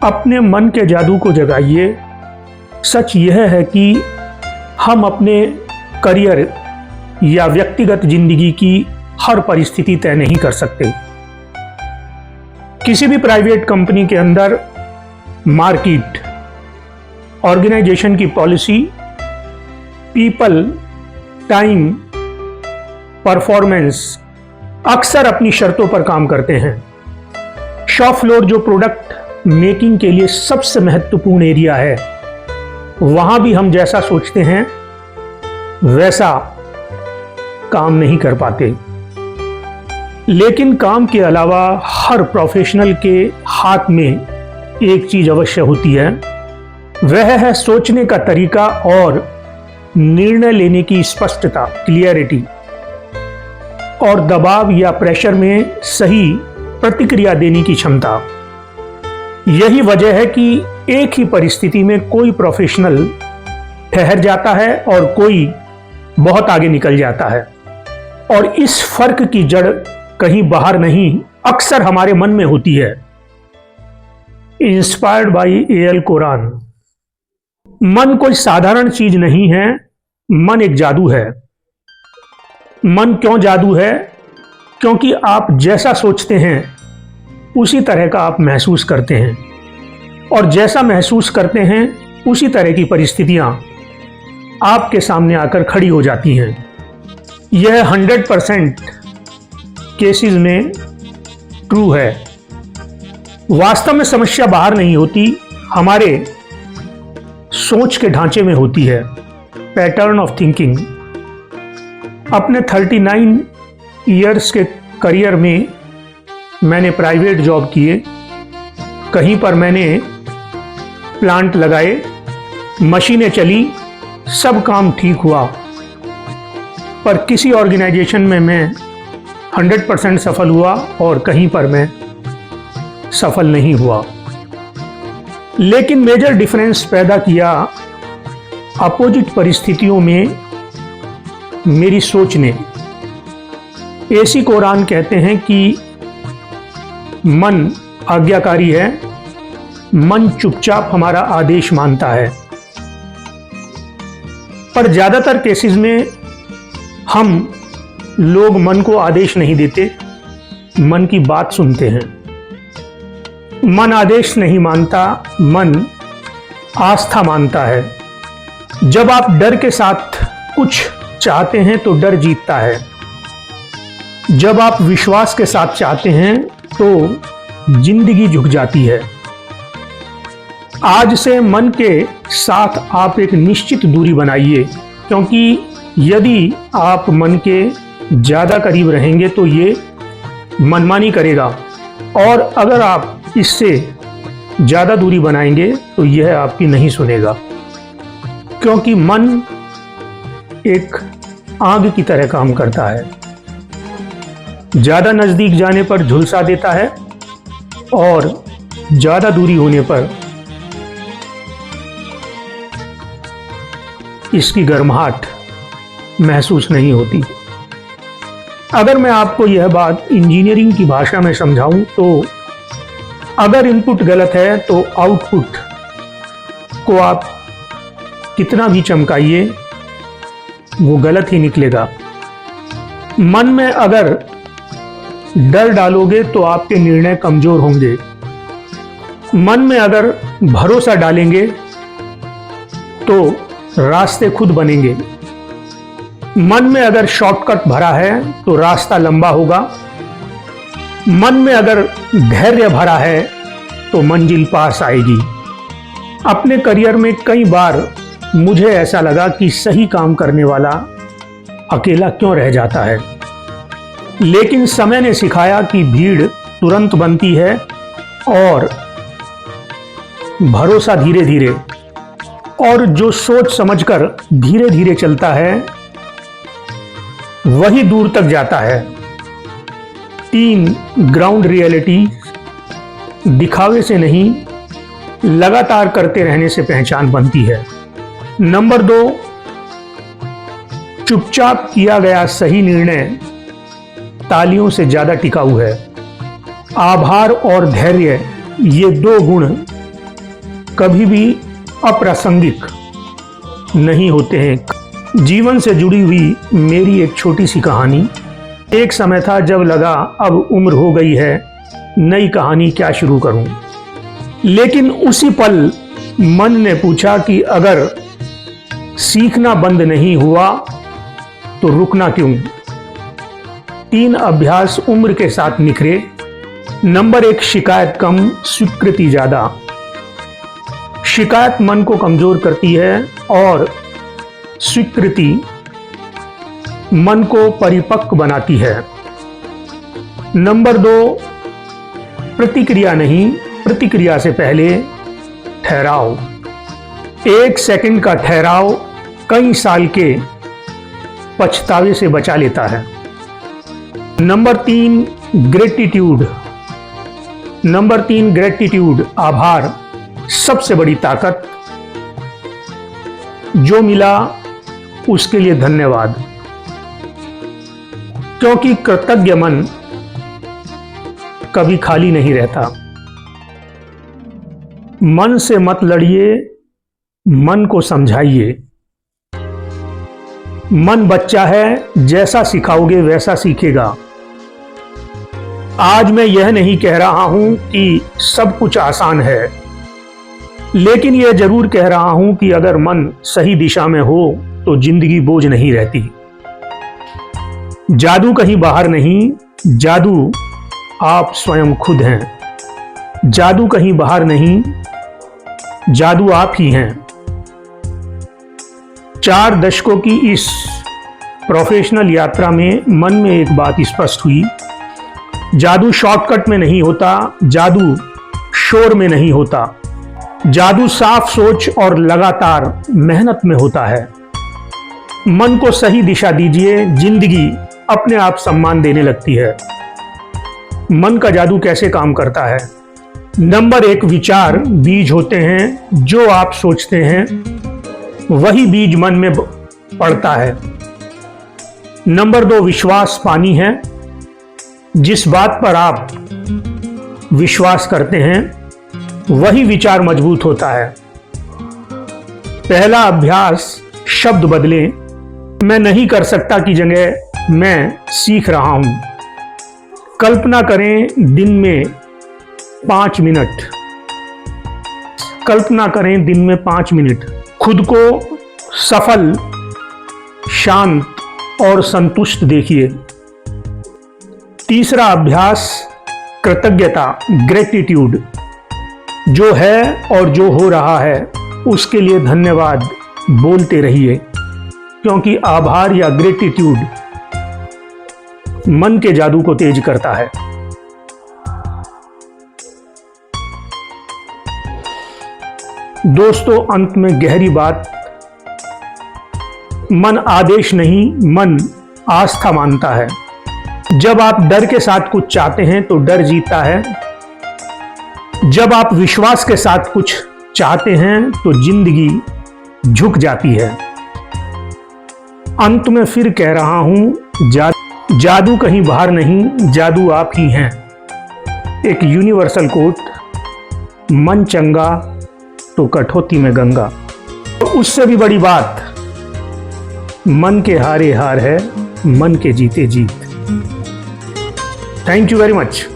अपने मन के जादू को जगाइए। सच यह है कि हम अपने करियर या व्यक्तिगत जिंदगी की हर परिस्थिति तय नहीं कर सकते। किसी भी प्राइवेट कंपनी के अंदर मार्केट, ऑर्गेनाइजेशन की पॉलिसी, पीपल, टाइम, परफॉर्मेंस अक्सर अपनी शर्तों पर काम करते हैं। शॉप फ्लोर जो प्रोडक्ट मेकिंग के लिए सबसे महत्वपूर्ण एरिया है, वहां भी हम जैसा सोचते हैं वैसा काम नहीं कर पाते। लेकिन काम के अलावा हर प्रोफेशनल के हाथ में एक चीज अवश्य होती है, वह है सोचने का तरीका और निर्णय लेने की स्पष्टता, क्लियरिटी, और दबाव या प्रेशर में सही प्रतिक्रिया देने की क्षमता। यही वजह है कि एक ही परिस्थिति में कोई प्रोफेशनल ठहर जाता है और कोई बहुत आगे निकल जाता है। और इस फर्क की जड़ कहीं बाहर नहीं, अक्सर हमारे मन में होती है। Inspired by A L. कोरान। मन कोई साधारण चीज नहीं है, मन एक जादू है। मन क्यों जादू है? क्योंकि आप जैसा सोचते हैं उसी तरह का आप महसूस करते हैं, और जैसा महसूस करते हैं उसी तरह की परिस्थितियां आपके सामने आकर खड़ी हो जाती हैं। यह 100% केसेस में ट्रू है। वास्तव में समस्या बाहर नहीं होती, हमारे सोच के ढांचे में होती है, पैटर्न ऑफ थिंकिंग। अपने 39 इयर्स के करियर में मैंने प्राइवेट जॉब किए, कहीं पर मैंने प्लांट लगाए, मशीनें चली, सब काम ठीक हुआ, पर किसी ऑर्गेनाइजेशन में मैं 100% सफल हुआ और कहीं पर मैं सफल नहीं हुआ। लेकिन मेजर डिफरेंस पैदा किया अपोजिट परिस्थितियों में मेरी सोच ने। ए.सी. कोरान कहते हैं कि मन आज्ञाकारी है, मन चुपचाप हमारा आदेश मानता है। पर ज्यादातर केसेस में हम लोग मन को आदेश नहीं देते, मन की बात सुनते हैं। मन आदेश नहीं मानता, मन आस्था मानता है। जब आप डर के साथ कुछ चाहते हैं तो डर जीतता है। जब आप विश्वास के साथ चाहते हैं तो जिंदगी झुक जाती है। आज से मन के साथ आप एक निश्चित दूरी बनाइए, क्योंकि यदि आप मन के ज्यादा करीब रहेंगे तो ये मनमानी करेगा, और अगर आप इससे ज्यादा दूरी बनाएंगे तो यह आपकी नहीं सुनेगा। क्योंकि मन एक आग की तरह काम करता है, ज्यादा नजदीक जाने पर झुलसा देता है और ज्यादा दूरी होने पर इसकी गर्माहट महसूस नहीं होती। अगर मैं आपको यह बात इंजीनियरिंग की भाषा में समझाऊं तो अगर इनपुट गलत है तो आउटपुट को आप कितना भी चमकाइए वो गलत ही निकलेगा। मन में अगर डर डालोगे तो आपके निर्णय कमजोर होंगे। मन में अगर भरोसा डालेंगे तो रास्ते खुद बनेंगे। मन में अगर शॉर्टकट भरा है तो रास्ता लंबा होगा। मन में अगर धैर्य भरा है तो मंजिल पास आएगी। अपने करियर में कई बार मुझे ऐसा लगा कि सही काम करने वाला अकेला क्यों रह जाता है, लेकिन समय ने सिखाया कि भीड़ तुरंत बनती है और भरोसा धीरे धीरे, और जो सोच समझकर धीरे धीरे चलता है वही दूर तक जाता है। 3 ग्राउंड रियलिटी दिखावे से नहीं, लगातार करते रहने से पहचान बनती है। नंबर 2, चुपचाप किया गया सही निर्णय तालियों से ज्यादा टिकाऊ है। आभार और धैर्य, ये 2 गुण कभी भी अप्रासंगिक नहीं होते हैं। जीवन से जुड़ी हुई मेरी एक छोटी सी कहानी। एक समय था जब लगा अब उम्र हो गई है, नई कहानी क्या शुरू करूं। लेकिन उसी पल मन ने पूछा कि अगर सीखना बंद नहीं हुआ तो रुकना क्यों। 3 अभ्यास उम्र के साथ निखरे। नंबर 1, शिकायत कम, स्वीकृति ज्यादा। शिकायत मन को कमजोर करती है और स्वीकृति मन को परिपक्व बनाती है। नंबर 2, प्रतिक्रिया नहीं, प्रतिक्रिया से पहले ठहराव। 1 सेकंड का ठहराव कई साल के पछतावे से बचा लेता है। Number 3, gratitude. नंबर 3, ग्रेटिट्यूड, आभार, सबसे बड़ी ताकत। जो मिला उसके लिए धन्यवाद, क्योंकि कृतज्ञ मन कभी खाली नहीं रहता। मन से मत लड़िए, मन को समझाइए। मन बच्चा है, जैसा सिखाओगे वैसा सीखेगा। आज मैं यह नहीं कह रहा हूं कि सब कुछ आसान है, लेकिन यह जरूर कह रहा हूं कि अगर मन सही दिशा में हो तो जिंदगी बोझ नहीं रहती। जादू कहीं बाहर नहीं, जादू आप स्वयं खुद हैं। जादू कहीं बाहर नहीं, जादू आप ही हैं। 4 दशकों की इस प्रोफेशनल यात्रा में मन में एक बात स्पष्ट हुई। जादू शॉर्टकट में नहीं होता, जादू शोर में नहीं होता, जादू साफ सोच और लगातार मेहनत में होता है। मन को सही दिशा दीजिए, जिंदगी अपने आप सम्मान देने लगती है। मन का जादू कैसे काम करता है? नंबर 1, विचार बीज होते हैं। जो आप सोचते हैं वही बीज मन में पड़ता है। नंबर 2, विश्वास पानी है। जिस बात पर आप विश्वास करते हैं वही विचार मजबूत होता है। पहला अभ्यास, शब्द बदलें। मैं नहीं कर सकता की जगह मैं सीख रहा हूं। कल्पना करें दिन में 5 मिनट। कल्पना करें दिन में 5 मिनट। खुद को सफल, शांत और संतुष्ट देखिए। तीसरा अभ्यास, कृतज्ञता, ग्रेटिट्यूड। जो है और जो हो रहा है उसके लिए धन्यवाद बोलते रहिए, क्योंकि आभार या ग्रेटिट्यूड मन के जादू को तेज करता है। दोस्तों, अंत में गहरी बात, मन आदेश नहीं, मन आस्था मानता है। जब आप डर के साथ कुछ चाहते हैं तो डर जीतता है। जब आप विश्वास के साथ कुछ चाहते हैं तो जिंदगी झुक जाती है। अंत में फिर कह रहा हूं, जादू कहीं बाहर नहीं, जादू आप ही हैं। एक यूनिवर्सल कोट, मन चंगा तो कठौती में गंगा। उससे भी बड़ी बात, मन के हारे हार है, मन के जीते जीत। Thank you very much.